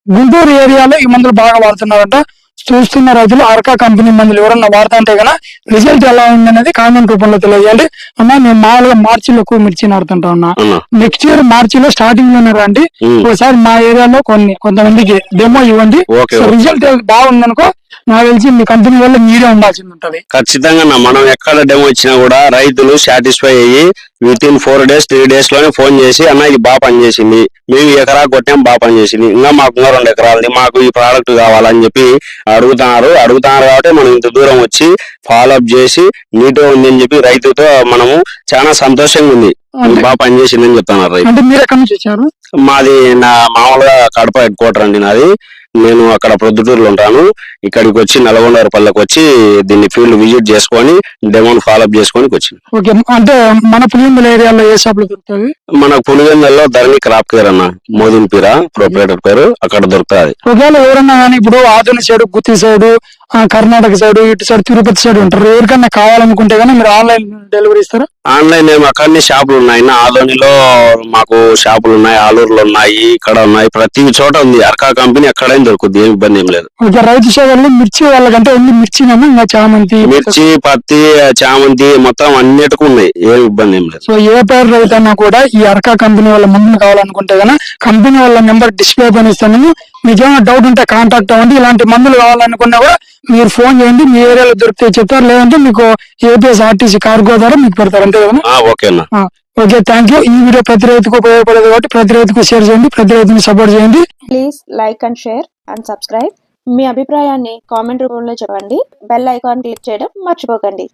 గుంటూరు ఏరియాలో ఈ మందులు బాగా వాడుతున్నారంట. చూస్తున్న రైతులు అర్కా కంపెనీ మందులు ఎవరన్నా వాడుతుంటే గన రిజల్ట్ ఎలా ఉందనేది కామెంట్ రూపంలో తెలియజేయండి. అమ్మా నేను మామూలుగా మార్చిలో ఎక్కువ మిర్చి నాడుతుంటా ఉన్నా. నెక్స్ట్ ఇయర్ మార్చిలో స్టార్టింగ్ లోనే రండి, ఒకసారి మా ఏరియాలో కొంతమందికి డెమో ఇవ్వండి. రిజల్ట్ బాగుందనుకో నాకు తెలిసి మీ కంపెనీ వల్ల మీరే ఉండాల్సింది ఉంటది. ఖచ్చితంగా మనం ఎక్కడ డెమో ఇచ్చినా కూడా రైతులు సాటిస్ఫై అయ్యి విత్-ఇన్ 4 days 3 days లోనే ఫోన్ చేసి అన్న ఇది బాగా పనిచేసింది, మేము ఎకరా కొట్టాం బాగా పనిచేసింది, ఇంకా మాకు 2 ఎకరాలది మాకు ఈ ప్రోడక్ట్ కావాలని చెప్పి అడుగుతున్నారు కాబట్టి మనం ఇంత దూరం వచ్చి ఫాలో అప్ చేసి నీట్గా ఉంది అని చెప్పి రైతుతో మనము చాలా సంతోషంగా ఉంది, బాగా పనిచేసిందని చెప్తున్నారు రైతు. అంటే మీరు ఎక్కడి నుంచి వచ్చారు? మాది నా మామూలుగా కడప హెడ్ క్వార్టర్ అండి నాది. నేను అక్కడ ప్రొద్దుటూరులో ఉంటాను. ఇక్కడికి వచ్చి నల్గొండపల్లికి వచ్చి దీన్ని ఫీల్డ్ విజిట్ చేసుకొని డెమోన్ ఫాలోఅప్ చేసుకొని వచ్చింది. ఓకే, అంటే మన పులివెందుల ఏరియాలో ఏ షాపులు దొరుకుతాయి? మన పులివెందులలో ధరణి క్రాప్ కేర్ అన్న మోదిన్ పీరా ప్రొపరేటర్ పేరు, అక్కడ దొరుకుతుంది. ఒకవేళ ఎవరన్నా కానీ ఇప్పుడు ఆధునిక సైడ్, గుత్తి సైడ్, కర్ణాటక సైడ్, ఇటు సైడ్ తిరుపతి సైడ్ ఉంటారు, ఎవరికన్నా కావాలనుకుంటే కానీ మీరు ఆన్లైన్ డెలివరీ ఇస్తారా? ఆన్లైన్ మేము అక్కడనే షాపులు ఉన్నాయి, ఆదోనిలో మాకు షాపులు ఉన్నాయి, ఆలూరులో ఉన్నాయి, ఇక్కడ ఉన్నాయి, ప్రతి చోట ఉంది. అర్కా కంపెనీ ఎక్కడైనా దొరుకుతుంది, ఏం ఇబ్బంది ఏం లేదు. ఓకే, రైతు సేవల్లో మిర్చి వాళ్ళకంటే ఓన్లీ మిర్చినేమో, ఇంకా చామంతి, మిర్చి, పత్తి, చామంతి మొత్తం అన్నిటికీ ఉన్నాయి, ఏం ఇబ్బంది ఏం లేదు. సో ఏ పేరు రైతు అన్నా కూడా ఈ అర్కా కంపెనీ వాళ్ళ మందులు కావాలనుకుంటే కనుక కంపెనీ వాళ్ళ నెంబర్ డిస్ప్లే పైన ఇస్తాను, మీకు ఏమైనా డౌట్ ఉంటే కాంటాక్ట్ అవ్వండి. ఇలాంటి మందులు కావాలనుకున్నా కూడా మీరు ఫోన్ చేయండి, మీ ఏరియాలో దొరికితే చెప్తారు, లేదంటే మీకు ఏపీఎస్ ఆర్టీసీ కార్గో ద్వారా మీకు పెడతారు, అంతే కదా? ఓకే అన్న. Okay, thank you. ఈ వీడియో ప్రతి రైతుకు ఉపయోగపడేది కాబట్టి ప్రతి రైతుకు షేర్ చేయండి, ప్రతి రైతుని సపోర్ట్ చేయండి. Please like and share and subscribe. మీ అభిప్రాయాన్ని కామెంట్ రూపంలో చెప్పండి. బెల్ ఐకాన్ క్లిక్ చేయడం మర్చిపోకండి.